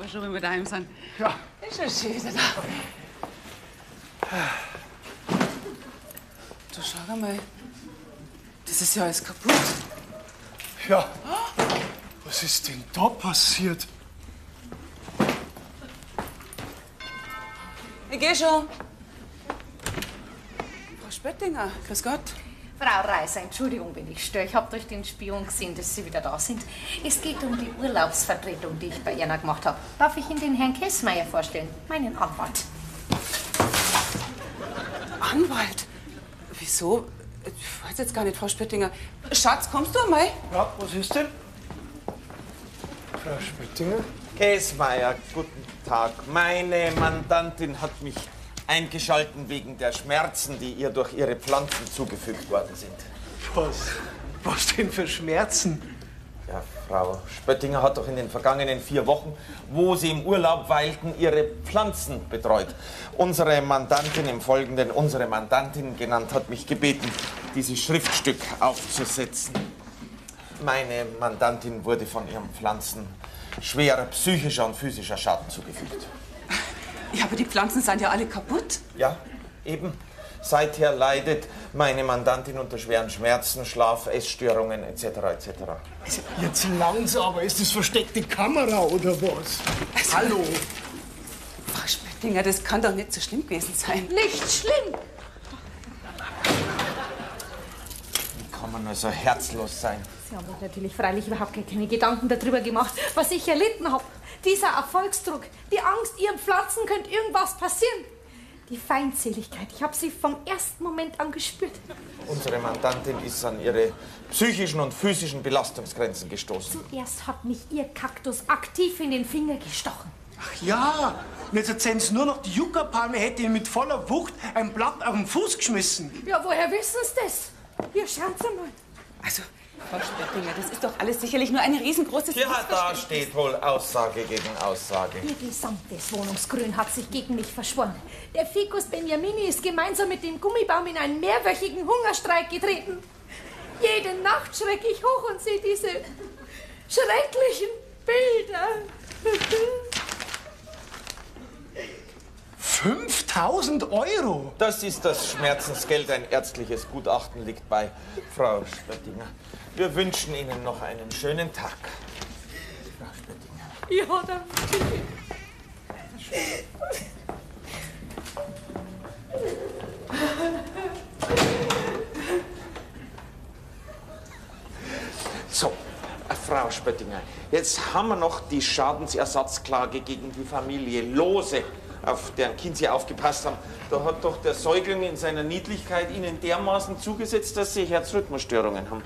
aber schon, wenn wir daheim sind. Ja. Ist schon schön da. Du, schau mal. Das ist ja alles kaputt. Ja. Was ist denn da passiert? Ich geh schon. Frau Spöttinger, grüß Gott. Frau Reiser, Entschuldigung, wenn ich störe. Ich habe durch den Spion gesehen, dass Sie wieder da sind. Es geht um die Urlaubsvertretung, die ich bei Ihnen gemacht habe. Darf ich Ihnen den Herrn Kessmeier vorstellen, meinen Anwalt? Anwalt? Wieso? Ich weiß jetzt gar nicht, Frau Spöttinger. Schatz, kommst du einmal? Ja, was ist denn? Frau Spöttinger? Kessmeier, guten Tag. Meine Mandantin hat mich eingeschalten wegen der Schmerzen, die ihr durch ihre Pflanzen zugefügt worden sind. Was denn für Schmerzen? Ja, Frau Spöttinger hat doch in den vergangenen 4 Wochen, wo Sie im Urlaub weilten, ihre Pflanzen betreut. Unsere Mandantin im Folgenden, unsere Mandantin genannt, hat mich gebeten, dieses Schriftstück aufzusetzen. Meine Mandantin wurde von ihren Pflanzen schwerer psychischer und physischer Schaden zugefügt. Ja, aber die Pflanzen sind ja alle kaputt. Ja, eben. Seither leidet meine Mandantin unter schweren Schmerzen, Schlaf, Essstörungen etc. etc. Jetzt langsam, aber ist das versteckte Kamera oder was? Hallo? Frau Spöttinger, das kann doch nicht so schlimm gewesen sein. Nicht schlimm! Wie kann man nur so herzlos sein? Sie haben sich natürlich freilich überhaupt keine Gedanken darüber gemacht, was ich erlitten habe. Dieser Erfolgsdruck, die Angst, Ihren Pflanzen könnte irgendwas passieren. Die Feindseligkeit, ich habe sie vom ersten Moment an gespürt. Unsere Mandantin ist an ihre psychischen und physischen Belastungsgrenzen gestoßen. Zuerst hat mich Ihr Kaktus aktiv in den Finger gestochen. Ach ja, und jetzt erzählen Sie nur noch, die Yucca-Palme hätte Ihnen mit voller Wucht ein Blatt auf den Fuß geschmissen. Ja, woher wissen Sie das? Hier, schauen Sie mal. Also, Frau Spöttinger, das ist doch alles sicherlich nur ein riesengroßes Ja, da Missverständnis. steht wohl Aussage gegen Aussage. Ihr gesamtes Wohnungsgrün hat sich gegen mich verschworen. Der Ficus Benjamini ist gemeinsam mit dem Gummibaum in einen mehrwöchigen Hungerstreik getreten. Jede Nacht schrecke ich hoch und sehe diese schrecklichen Bilder. 5.000 Euro? Das ist das Schmerzensgeld. Ein ärztliches Gutachten liegt bei Frau Spöttinger. Wir wünschen Ihnen noch einen schönen Tag. Frau Spöttinger. Ja, dann. So, Frau Spöttinger, jetzt haben wir noch die Schadensersatzklage gegen die Familie Lose, auf deren Kind Sie aufgepasst haben. Da hat doch der Säugling in seiner Niedlichkeit Ihnen dermaßen zugesetzt, dass Sie Herzrhythmusstörungen haben.